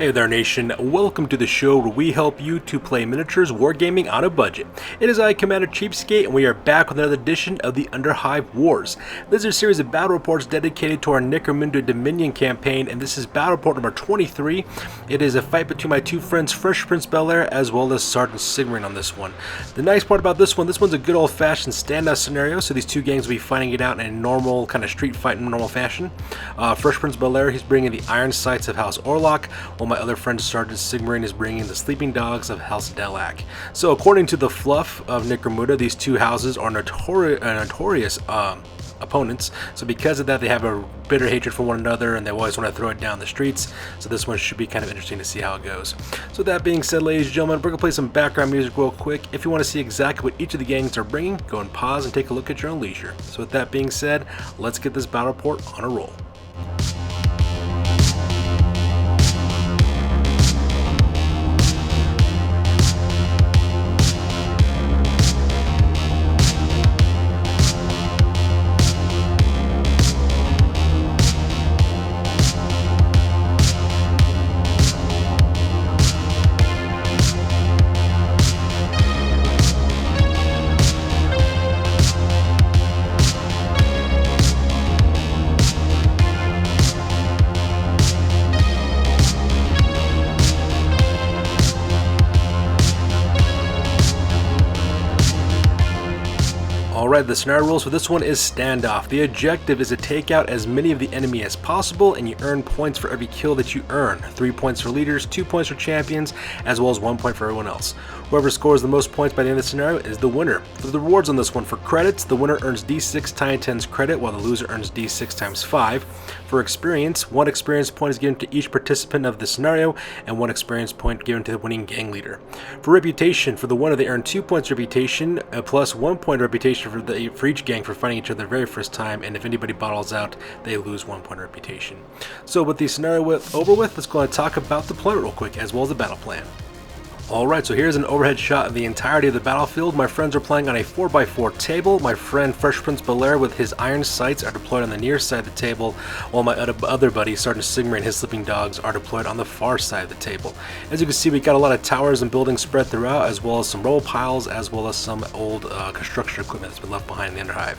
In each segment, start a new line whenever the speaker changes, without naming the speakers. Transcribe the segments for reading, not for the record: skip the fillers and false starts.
Hey there nation, welcome to the show where we help you to play miniatures wargaming on a budget. It is I, Commander CheapSkate, and we are back with another edition of the Underhive Wars. This is a series of battle reports dedicated to our Necromunda Dominion campaign, and this is battle report number 23. It is a fight between my two friends, Fresh Prince Bel-Air, as well as Sergeant Sigmarin on this one. The nice part about this one's a good old-fashioned standout scenario, so these two gangs will be fighting it out in a normal, kind of street fight in normal fashion. Fresh Prince Bel-Air, he's bringing the Iron Sights of House Orlock, while my other friend Sergeant Sigmarin is bringing the Sleeping Dogs of House Delaque. So according to the fluff of Necromunda, these two houses are notorious opponents, so because of that they have a bitter hatred for one another and they always want to throw it down the streets, so this one should be kind of interesting to see how it goes. So with that being said, ladies and gentlemen, we're going to play some background music real quick. If you want to see exactly what each of the gangs are bringing, go and pause and take a look at your own leisure. So with that being said, let's get this battle report on a roll. Alright, the scenario rules for this one is standoff. The objective is to take out as many of the enemy as possible, and you earn points for every kill that you earn. 3 points for leaders, 2 points for champions, as well as 1 point for everyone else. Whoever scores the most points by the end of the scenario is the winner. For the rewards on this one, for credits, the winner earns d6 times 10's credit, while the loser earns d6 times 5. For experience, 1 experience point is given to each participant of the scenario, and 1 experience point given to the winning gang leader. For reputation, for the winner they earn 2 points reputation, plus 1 point reputation for each gang for fighting each other the very first time, and if anybody bottles out, they lose 1 point reputation. So with the scenario over with, let's go and talk about the deployment real quick, as well as the battle plan. Alright, so here's an overhead shot of the entirety of the battlefield. My friends are playing on a 4x4 table. My friend Fresh Prince Bel-Air with his iron sights are deployed on the near side of the table, while my other buddy, Sergeant Sigmarin, and his Sleeping Dogs are deployed on the far side of the table. As you can see, we got a lot of towers and buildings spread throughout, as well as some rubble piles, as well as some old construction equipment that's been left behind in the Underhive.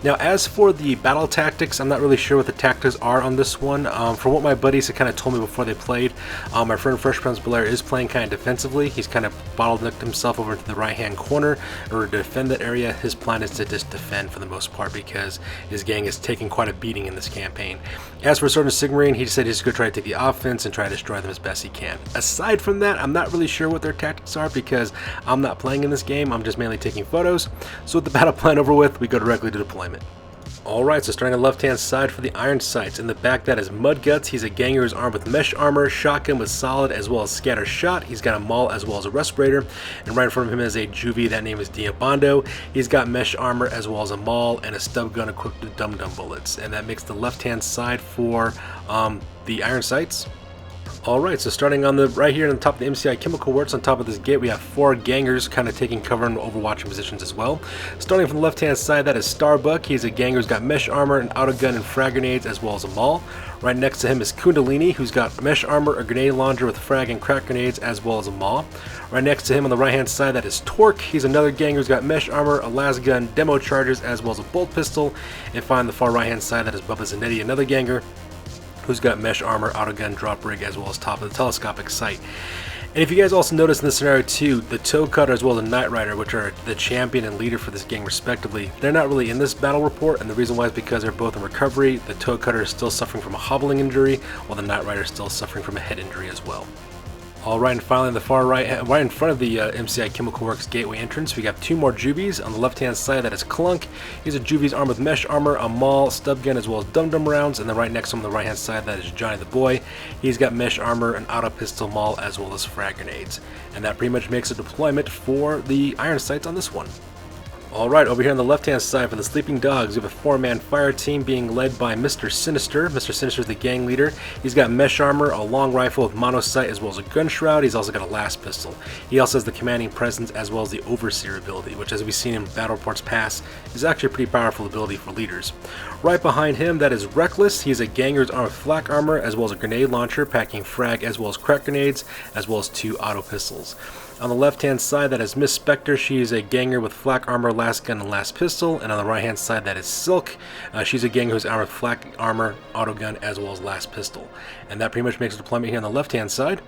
Now, as for the battle tactics, I'm not really sure what the tactics are on this one. From what my buddies had kind of told me before they played, my friend Fresh Prince Bel-Air is playing kind of defensively. He's kind of bottlenecked himself over into the right-hand corner in order to defend that area. His plan is to just defend for the most part because his gang is taking quite a beating in this campaign. As for Sergeant Sigmarin, he said he's going to try to take the offense and try to destroy them as best he can. Aside from that, I'm not really sure what their tactics are because I'm not playing in this game. I'm just mainly taking photos. So with the battle plan over with, we go directly to deployment. Alright, so starting on the left-hand side for the Iron Sights. In the back, that is Mudguts. He's a ganger who's armed with mesh armor, shotgun with solid, as well as scatter shot. He's got a maul as well as a respirator. And right in front of him is a juvie. That name is Diabando. He's got mesh armor as well as a maul and a stub gun equipped with dum-dum bullets. And that makes the left-hand side for the Iron Sights. Alright, so starting on the right here on the top of the MCI Chemical Works, on top of this gate, we have 4 gangers kind of taking cover in overwatching positions as well. Starting from the left-hand side, that is Starbuck. He's a ganger who's got mesh armor, an auto gun, and frag grenades, as well as a maul. Right next to him is Kundalini, who's got mesh armor, a grenade launcher with frag and crack grenades, as well as a maul. Right next to him on the right-hand side, that is Torque. He's another ganger who's got mesh armor, a las gun, demo charges, as well as a bolt pistol. And finally, on the far right-hand side, that is Bubba Zanetti, another ganger who's got mesh armor, auto gun, drop rig, as well as top of the telescopic sight. And if you guys also notice in this scenario too, the Toe Cutter as well as the Night Rider, which are the champion and leader for this gang respectively, they're not really in this battle report, and the reason why is because they're both in recovery. The Toe Cutter is still suffering from a hobbling injury, while the Night Rider is still suffering from a head injury as well. Alright, and finally on the far right in front of the MCI Chemical Works gateway entrance, we got 2 more juvies. On the left hand side, that is Clunk. He's a juvie's armed with mesh armor, a maul, stub gun, as well as dum-dum rounds. And then right next to him on the right hand side, that is Johnny the Boy. He's got mesh armor, an auto pistol, maul, as well as frag grenades. And that pretty much makes a deployment for the Iron Sights on this one. Alright, over here on the left-hand side for the Sleeping Dogs, we have a 4-man fire team being led by Mr. Sinister. Mr. Sinister is the gang leader. He's got mesh armor, a long rifle with monosight, as well as a gun shroud. He's also got a last pistol. He also has the commanding presence as well as the overseer ability, which, as we've seen in Battle Reports past, is actually a pretty powerful ability for leaders. Right behind him, that is Reckless. He's a ganger armed with flak armor, as well as a grenade launcher, packing frag as well as crack grenades, as well as 2 auto pistols. On the left-hand side, that is Miss Spectre. She is a ganger with flak armor, last gun, and last pistol. And on the right-hand side, that is Silk. She's a ganger who's armored with flak armor, auto gun, as well as last pistol. And that pretty much makes a deployment here on the left-hand side.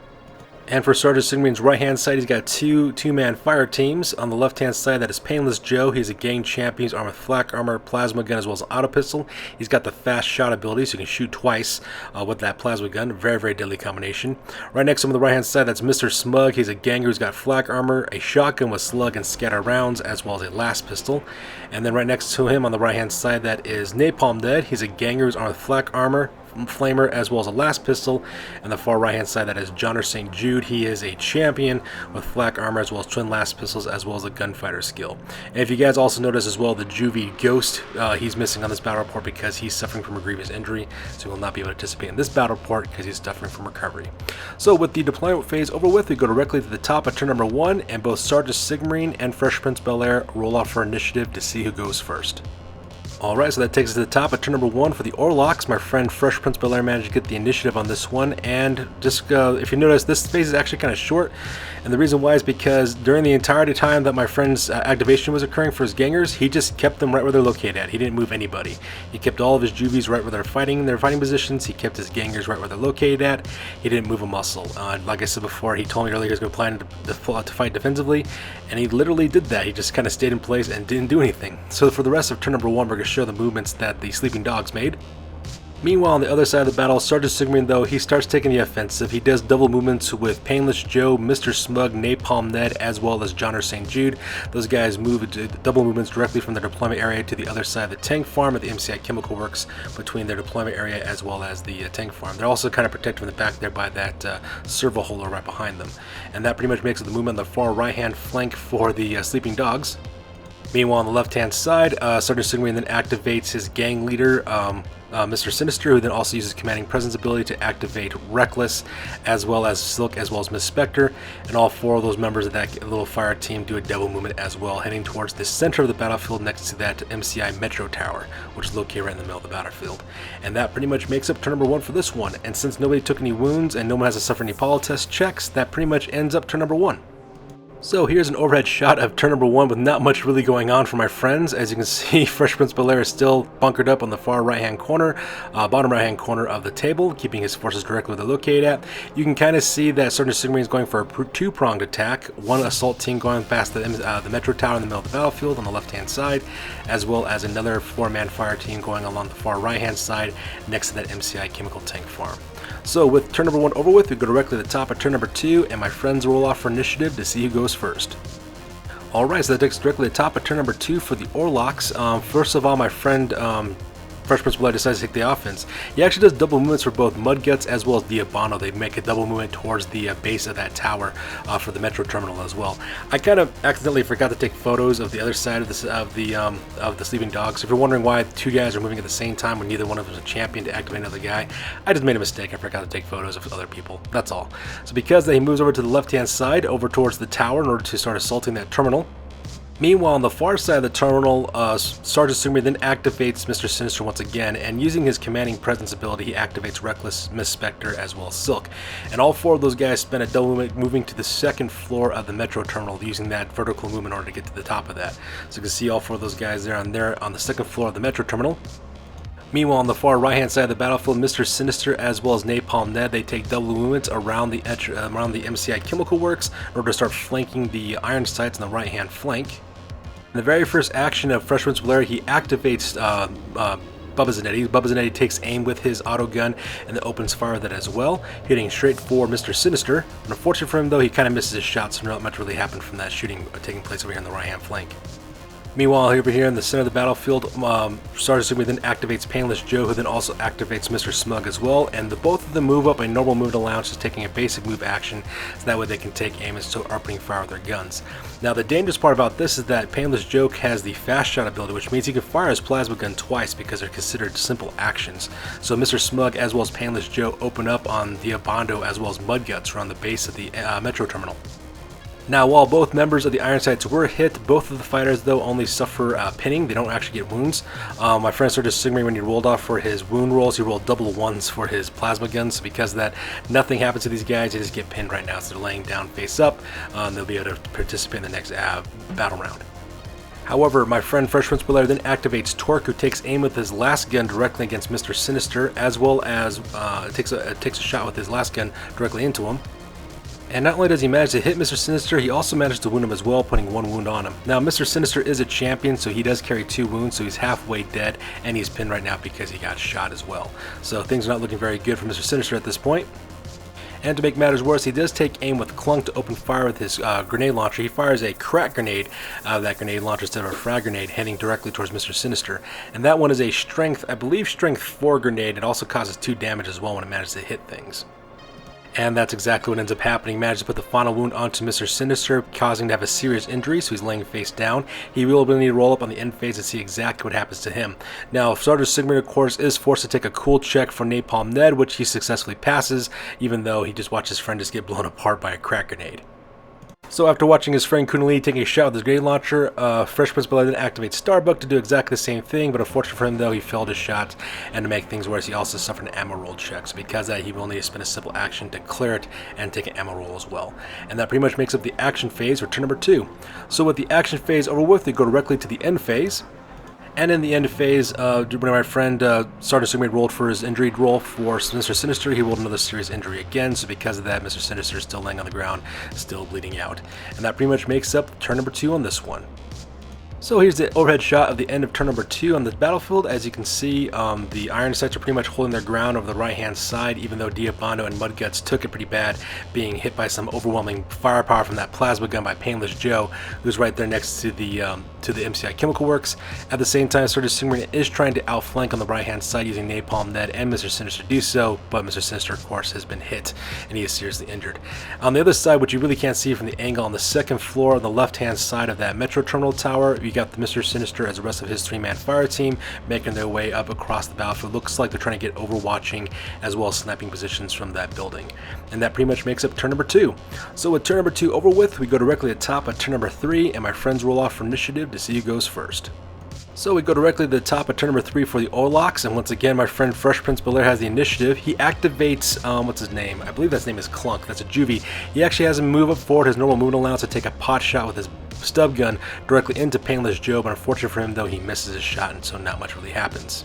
And for Sergeant Sigmarin's right-hand side, he's got two-man fire teams. On the left-hand side, that is Painless Joe. He's a gang champion. He's armed with flak armor, plasma gun, as well as auto pistol. He's got the fast shot ability, so he can shoot twice with that plasma gun. Very, very deadly combination. Right next to him on the right-hand side, that's Mr. Smug. He's a ganger who's got flak armor, a shotgun with slug and scatter rounds, as well as a last pistol. And then right next to him on the right-hand side, that is Napalm Dead. He's a ganger who's armed with flak armor, flamer, as well as a last pistol. And the far right hand side, that is Johnner St. Jude. He is a champion with flak armor as well as twin last pistols, as well as a gunfighter skill. And if you guys also notice as well, the Juvie Ghost, he's missing on this battle report because he's suffering from a grievous injury, so he will not be able to participate in this battle report because he's suffering from recovery. So with the deployment phase over with, we go directly to the top at turn number 1, and both Sergeant Sigmarine and Fresh Prince Bel-Air roll off for initiative to see who goes first. Alright, so that takes us to the top at turn number 1 for the Orlocks. My friend Fresh Prince Bel-Air managed to get the initiative on this one, and just if you notice, this phase is actually kind of short, and the reason why is because during the entirety time that my friend's activation was occurring for his gangers, he just kept them right where they're located at. He didn't move anybody. He kept all of his juvies right where they're fighting, their fighting positions. He kept his gangers right where they're located at. He didn't move a muscle. Like I said before, he told me earlier he was going to plan to fight defensively, and he literally did that. He just kind of stayed in place and didn't do anything. So for the rest of turn number 1, we're going to show the movements that the Sleeping Dogs made. Meanwhile, on the other side of the battle, Sergeant Sigmarine, though, he starts taking the offensive. He does double movements with Painless Joe, Mr. Smug, Napalm Ned, as well as Johnner St. Jude. Those guys move double movements directly from their deployment area to the other side of the tank farm at the MCI Chemical Works, between their deployment area as well as the tank farm. They're also kind of protected from the back there by that servo holder right behind them. And that pretty much makes it the movement on the far right-hand flank for the Sleeping Dogs. Meanwhile, on the left-hand side, Sergeant Sigmarine then activates his gang leader, Mr. Sinister, who then also uses Commanding Presence ability to activate Reckless, as well as Silk, as well as Miss Spectre, and all 4 of those members of that little fire team do a double movement as well, heading towards the center of the battlefield next to that MCI Metro Tower, which is located right in the middle of the battlefield. And that pretty much makes up turn number 1 for this one, and since nobody took any wounds and no one has to suffer any polytest checks, that pretty much ends up turn number 1. So here's an overhead shot of turn number 1 with not much really going on for my friends. As you can see, Fresh Prince Bel-Air is still bunkered up on the far right-hand corner, bottom right-hand corner of the table, keeping his forces directly where they're located at. You can kind of see that Sergeant Sigmarine is going for a two-pronged attack. One assault team going past the Metro Tower in the middle of the battlefield on the left-hand side, as well as another 4-man fire team going along the far right-hand side next to that MCI chemical tank farm. So with turn number 1 over with, we go directly to the top of turn number 2, and my friends roll off for initiative to see who goes first. Alright, so that takes us directly to the top of turn number 2 for the Orlocks. First of all, my friend Fresh Prince Bel-Air decides to take the offense. He actually does double movements for both Mudguts as well as Diabano. They make a double movement towards the base of that tower for the Metro Terminal as well. I kind of accidentally forgot to take photos of the other side of the Sleeping Dogs. If you're wondering why 2 guys are moving at the same time when neither one of them is a champion to activate another guy, I just made a mistake. I forgot to take photos of other people. That's all. So because he moves over to the left-hand side, over towards the tower in order to start assaulting that terminal. Meanwhile, on the far side of the terminal, Sergeant Sigmarine then activates Mr. Sinister once again, and using his Commanding Presence ability, he activates Reckless, Miss Spectre, as well as Silk. And all 4 of those guys spend a double movement moving to the 2nd floor of the Metro Terminal, using that vertical movement in order to get to the top of that. So you can see all 4 of those guys there on the 2nd floor of the Metro Terminal. Meanwhile, on the far right-hand side of the battlefield, Mr. Sinister as well as Napalm Ned, they take double movements around the MCI Chemical Works in order to start flanking the iron sights on the right-hand flank. In the very first action of Fresh Prince Bel-Air, he activates Bubba Zanetti. Bubba Zanetti takes aim with his auto gun and then opens fire with it as well, hitting straight for Mr. Sinister. And unfortunately for him, though, he kind of misses his shot, so not much really happened from that shooting taking place over here on the right-hand flank. Meanwhile, over here in the center of the battlefield, Sergeant Sigmund then activates Painless Joe, who then also activates Mr. Smug as well, and both of them move up a normal move allowance, just taking a basic move action, so that way they can take aim and start opening fire with their guns. Now, the dangerous part about this is that Painless Joe has the fast shot ability, which means he can fire his plasma gun twice because they're considered simple actions. So Mr. Smug as well as Painless Joe open up on Diabando as well as Mudguts around the base of the Metro Terminal. Now, while both members of the Ironsides were hit, both of the fighters, though, only suffer pinning. They don't actually get wounds. My friend Sergeant Sigmund, when he rolled off for his wound rolls, he rolled double ones for his plasma guns. So because of that, nothing happens to these guys. They just get pinned right now. So they're laying down face up. They'll be able to participate in the next battle round. However, my friend Fresh Prince Belair then activates Torque, who takes aim with his last gun directly against Mr. Sinister, as well as takes a shot with his last gun directly into him. And not only does he manage to hit Mr. Sinister, he also managed to wound him as well, putting 1 wound on him. Now, Mr. Sinister is a champion, so he does carry 2 wounds, so he's halfway dead, and he's pinned right now because he got shot as well. So things are not looking very good for Mr. Sinister at this point. And to make matters worse, he does take aim with Clunk to open fire with his grenade launcher. He fires a crack grenade out of that grenade launcher instead of a frag grenade, heading directly towards Mr. Sinister. And that one is a strength, I believe strength 4 grenade. It also causes 2 damage as well when it manages to hit things. And that's exactly what ends up happening. Managed to put the final wound onto Mr. Sinister, causing him to have a serious injury, so he's laying face down. He will need to roll up on the end phase and see exactly what happens to him. Now, Sergeant Sigmund, of course, is forced to take a cool check for Napalm Ned, which he successfully passes, even though he just watched his friend just get blown apart by a crack grenade. So after watching his friend Kunali taking a shot with his grenade launcher, Fresh Prince Belair then activates Starbuck to do exactly the same thing, but unfortunately for him though, he failed his shot, and to make things worse, he also suffered an ammo roll check. So because of that, he will need to spend a simple action to clear it and take an ammo roll as well. And that pretty much makes up the action phase for turn number 2. So with the action phase over with, we go directly to the end phase. And in the end phase, when my friend Sergeant Sigmund rolled for his injury roll for Mr. Sinister, he rolled another serious injury again, so because of that, Mr. Sinister is still laying on the ground, still bleeding out. And that pretty much makes up turn number 2 on this one. So here's the overhead shot of the end of turn number 2 on the battlefield. As you can see, the Ironsides are pretty much holding their ground over the right-hand side, even though Diabando and Mudguts took it pretty bad, being hit by some overwhelming firepower from that plasma gun by Painless Joe, who's right there next to the MCI Chemical Works. At the same time, Sergeant Sigmund is trying to outflank on the right-hand side using Napalm Ned and Mr. Sinister to do so, but Mr. Sinister, of course, has been hit, and he is seriously injured. On the other side, which you really can't see from the angle, on the second floor on the left-hand side of that Metro Terminal Tower, you got the Mr. Sinister as the rest of his 3-man fire team making their way up across the battlefield. Looks like they're trying to get overwatching as well as sniping positions from that building. And that pretty much makes up turn number 2. So with turn number 2 over with, we go directly to top at turn number 3, and my friends roll off for initiative to see who goes first. So we go directly to the top of turn number 3 for the Orlocks, and once again my friend Fresh Prince Belair has the initiative. He activates, what's his name? I believe that name is Clunk, that's a juvie. He actually has him move up forward his normal movement allowance to take a pot shot with his stub gun directly into Painless Joe, but unfortunately for him though, he misses his shot, and so not much really happens.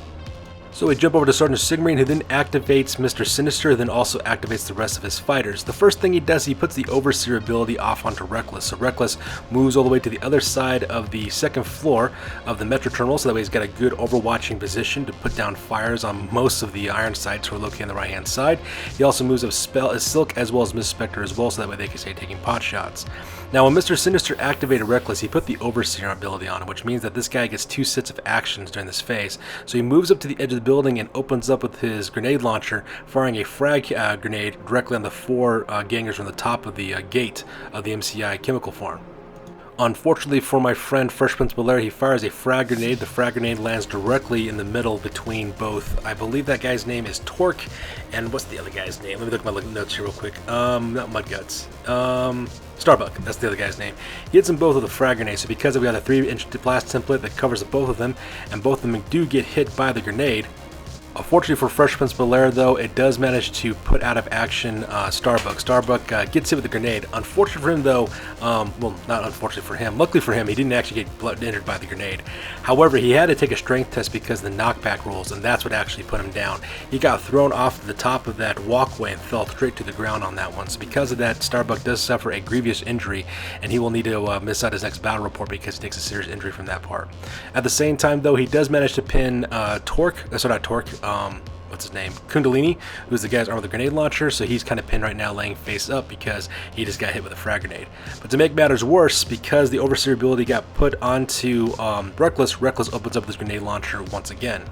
So we jump over to Sergeant Sigmund, who then activates Mr. Sinister, then also activates the rest of his fighters. The first thing he does, he puts the Overseer ability off onto Reckless. So Reckless moves all the way to the other side of the second floor of the Metro Terminal, so that way he's got a good overwatching position to put down fires on most of the Ironsides who are located on the right-hand side. He also moves up Silk as well as Miss Spectre as well, so that way they can stay taking pot shots. Now, when Mr. Sinister activated Reckless, he put the Overseer ability on him, which means that this guy gets 2 sets of actions during this phase. So he moves up to the edge of the building and opens up with his grenade launcher, firing a frag grenade directly on the 4 gangers from the top of the gate of the MCI Chemical Farm. Unfortunately for my friend Fresh Prince Belair, he fires a frag grenade. The frag grenade lands directly in the middle between both, I believe that guy's name is Torque, and what's the other guy's name? Let me look at my notes here real quick. Not Mudguts. Starbuck, that's the other guy's name. He hits them both with a frag grenade, so because we got a 3-inch blast template that covers both of them, and both of them do get hit by the grenade. Unfortunately for Fresh Prince Belair, though, it does manage to put out of action Starbuck. Starbuck gets hit with the grenade. Unfortunately for him, though, well, not unfortunately for him, luckily for him, he didn't actually get injured by the grenade. However, he had to take a strength test because of the knockback rules, and that's what actually put him down. He got thrown off the top of that walkway and fell straight to the ground on that one. So because of that, Starbuck does suffer a grievous injury, and he will need to miss out his next battle report because he takes a serious injury from that part. At the same time, though, he does manage to pin what's his name, Kundalini, who's the guy's armed with a grenade launcher, so he's kind of pinned right now laying face up because he just got hit with a frag grenade. But to make matters worse, because the Overseer ability got put onto Reckless opens up this grenade launcher once again.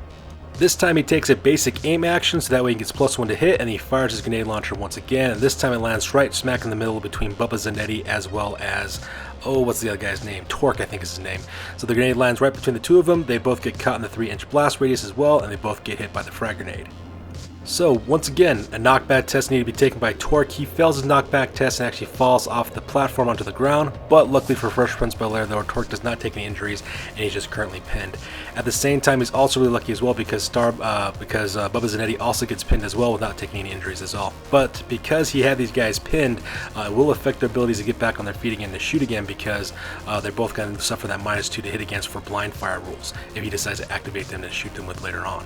This time he takes a basic aim action, so that way he gets +1 to hit, and he fires his grenade launcher once again, and this time it lands right smack in the middle between Bubba Zanetti as well as, oh, what's the other guy's name? Torque, I think is his name. So the grenade lands right between the two of them, they both get caught in the 3-inch blast radius as well, and they both get hit by the frag grenade. So, once again, a knockback test needed to be taken by Torque. He fails his knockback test and actually falls off the platform onto the ground, but luckily for Fresh Prince Bel-Air, though, Torque does not take any injuries, and he's just currently pinned. At the same time, he's also really lucky as well because Bubba Zanetti also gets pinned as well without taking any injuries as well. But because he had these guys pinned, it will affect their abilities to get back on their feet again and to shoot again, because they're both going to suffer that -2 to hit against for blind fire rules if he decides to activate them to shoot them with later on.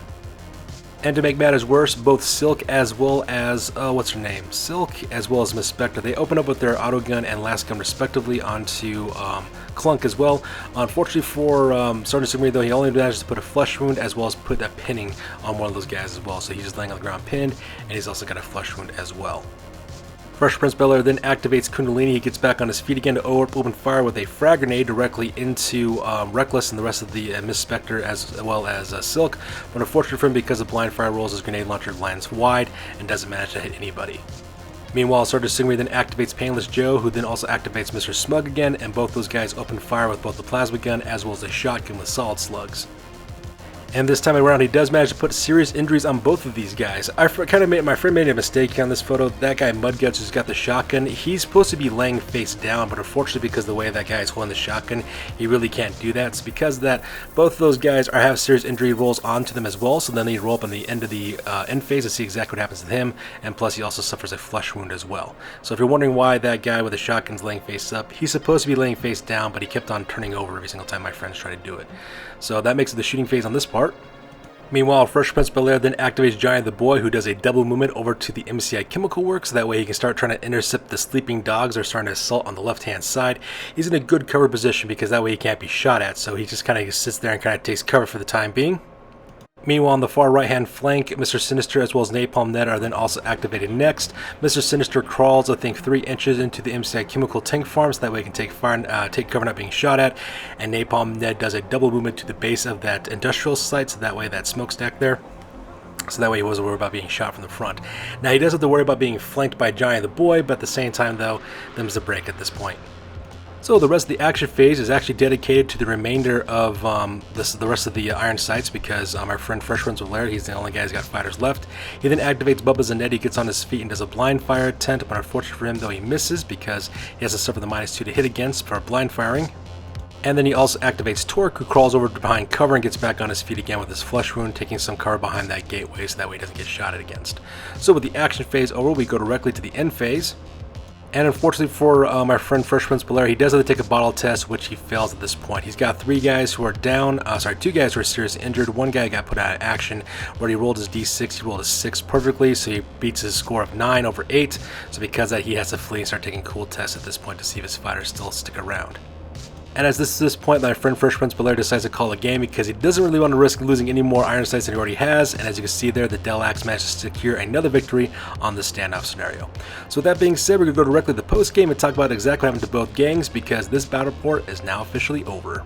And to make matters worse, both Silk as well as, what's her name? Silk as well as Miss Spectre, they open up with their auto gun and last gun respectively onto Clunk as well. Unfortunately for Sergeant Sigmarie though, he only manages to put a flesh wound as well as put a pinning on one of those guys as well. So he's just laying on the ground pinned, and he's also got a flesh wound as well. Fresh Prince Bel-Air then activates Kundalini. He gets back on his feet again to open fire with a frag grenade directly into Reckless and the rest of the Miss Spectre as well as Silk. But unfortunately for him, because of blind fire rolls, his grenade launcher lands wide and doesn't manage to hit anybody. Meanwhile, Sergeant Sigmarie then activates Painless Joe, who then also activates Mr. Smug again, and both those guys open fire with both the plasma gun as well as a shotgun with solid slugs. And this time around, he does manage to put serious injuries on both of these guys. My friend made a mistake on this photo. That guy Mudguts who's got the shotgun, he's supposed to be laying face down, but unfortunately because of the way that guy is holding the shotgun, he really can't do that. So because of that, both of those guys have serious injury rolls onto them as well, so then they roll up on the end of the end phase to see exactly what happens to him, and plus he also suffers a flesh wound as well. So if you're wondering why that guy with the shotgun's laying face up, he's supposed to be laying face down, but he kept on turning over every single time my friends tried to do it. So that makes it the shooting phase on this part. Meanwhile, Fresh Prince Bel-Air then activates Giant the Boy, who does a double movement over to the MCI Chemical Works, so that way he can start trying to intercept the sleeping dogs that are starting to assault on the left-hand side. He's in a good cover position because that way he can't be shot at, so he just kind of sits there and kind of takes cover for the time being. Meanwhile, on the far right-hand flank, Mr. Sinister as well as Napalm Ned are then also activated next. Mr. Sinister crawls, I think, 3 inches into the MCI Chemical Tank Farm, so that way he can take cover not being shot at. And Napalm Ned does a double movement to the base of that industrial site, so that way that smokestack there. So that way he wasn't worried about being shot from the front. Now he does have to worry about being flanked by Giant the Boy, but at the same time, though, them's a break at this point. So the rest of the action phase is actually dedicated to the remainder of the rest of the iron sights, because our friend Fresh Prince Bel-Air, he's the only guy who's got fighters left. He then activates Bubba Zanetti, gets on his feet and does a blind fire attempt, but unfortunately for him though, he misses because he has to suffer the -2 to hit against for blind firing. And then he also activates Torque, who crawls over behind cover and gets back on his feet again with his flesh wound, taking some cover behind that gateway so that way he doesn't get shot at against. So with the action phase over, we go directly to the end phase. And unfortunately for my friend Fresh Prince Bel-Air, he does have to take a bottle test, which he fails at this point. He's got 3 guys who are down, 2 guys who are seriously injured. 1 guy got put out of action where he rolled his D6, he rolled a 6 perfectly, so he beats his score of 9 over 8. So because of that, he has to flee and start taking cool tests at this point to see if his fighters still stick around. And as this point, my friend Fresh Prince Bel-Air decides to call a game because he doesn't really want to risk losing any more iron sights than he already has. And as you can see there, the Delaque managed to secure another victory on this standoff scenario. So with that being said, we're going to go directly to the post game and talk about exactly what happened to both gangs, because this battle report is now officially over.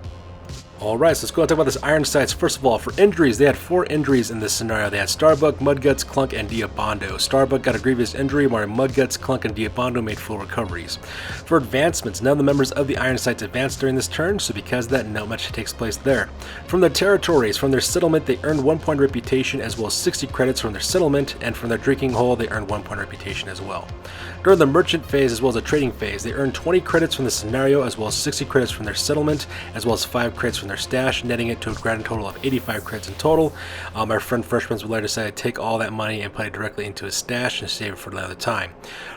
Alright, so let's go and talk about this iron sights. First of all, for injuries, they had 4 injuries in this scenario. They had Starbuck, Mudguts, Clunk, and Diabando. Starbuck got a grievous injury, while Mudguts, Clunk, and Diabando made full recoveries. For advancements, none of the members of the iron sights advanced during this turn, so because of that, not much takes place there. From their territories, from their settlement, they earned 1 point reputation as well as 60 credits from their settlement, and from their drinking hole, they earned 1 point reputation as well. During the merchant phase as well as the trading phase, they earned 20 credits from the scenario as well as 60 credits from their settlement, as well as 5 credits from their stash, netting it to a grand total of 85 credits in total. Our friend Fresh Prince Bel-Air decided to take all that money and put it directly into his stash and save it for another time.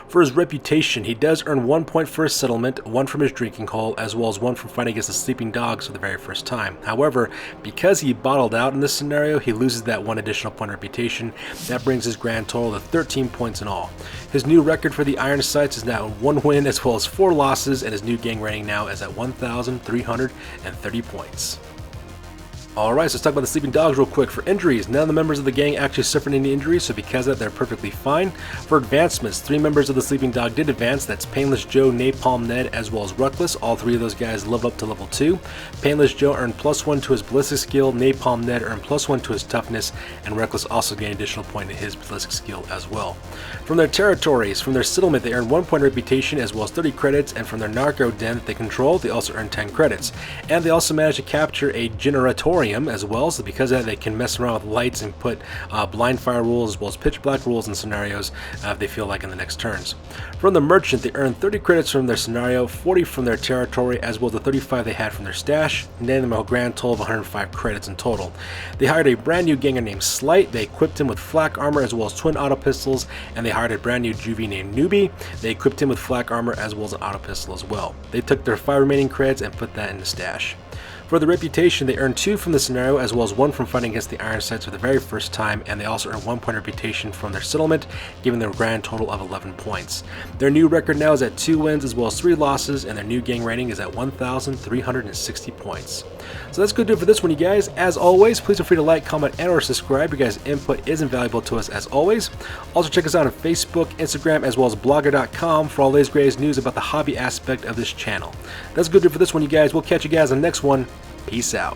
For his reputation, he does earn 1 point for his settlement, 1 from his drinking hole, as well as 1 from fighting against the sleeping dogs for the very first time. However, because he bottled out in this scenario, he loses that 1 additional point reputation. That brings his grand total to 13 points in all. His new record for the iron sights is now 1 win as well as 4 losses, and his new gang rating now is at 1,330 points. Alright, so let's talk about the sleeping dogs real quick. For injuries, none of the members of the gang actually suffered any injuries, so because of that, they're perfectly fine. For advancements, 3 members of the sleeping dog did advance. That's Painless Joe, Napalm Ned, as well as Ruckless. All 3 of those guys live up to level 2. Painless Joe earned +1 to his ballistic skill, Napalm Ned earned +1 to his toughness, and Reckless also gained an additional point to his ballistic skill as well. From their territories, from their settlement, they earned 1 point reputation as well as 30 credits, and from their narco den that they control, they also earned 10 credits. And they also managed to capture a Generatorium as well, so because of that, they can mess around with lights and put blind fire rules as well as pitch black rules in scenarios if they feel like in the next turns. From the merchant, they earned 30 credits from their scenario, 40 from their territory, as well as the 35 they had from their stash, and then a grand total of 105 credits in total. They hired a brand new ganger named Slight. They equipped him with flak armor as well as twin auto pistols, and they hired a brand new juvie named Newbie. They equipped him with flak armor as well as an auto pistol as well. They took their 5 remaining credits and put that in the stash. For the reputation, they earned 2 from the scenario as well as 1 from fighting against the Iron Sights for the very first time, and they also earned 1 point reputation from their settlement, giving them a grand total of 11 points. Their new record now is at 2 wins as well as 3 losses, and their new gang rating is at 1,360 points. So that's going to do it for this one, you guys. As always, please feel free to like, comment, and or subscribe. Your guys' input is invaluable to us as always. Also check us out on Facebook, Instagram, as well as blogger.com for all the latest greatest news about the hobby aspect of this channel. That's going to do it for this one, you guys. We'll catch you guys on the next one. Peace out.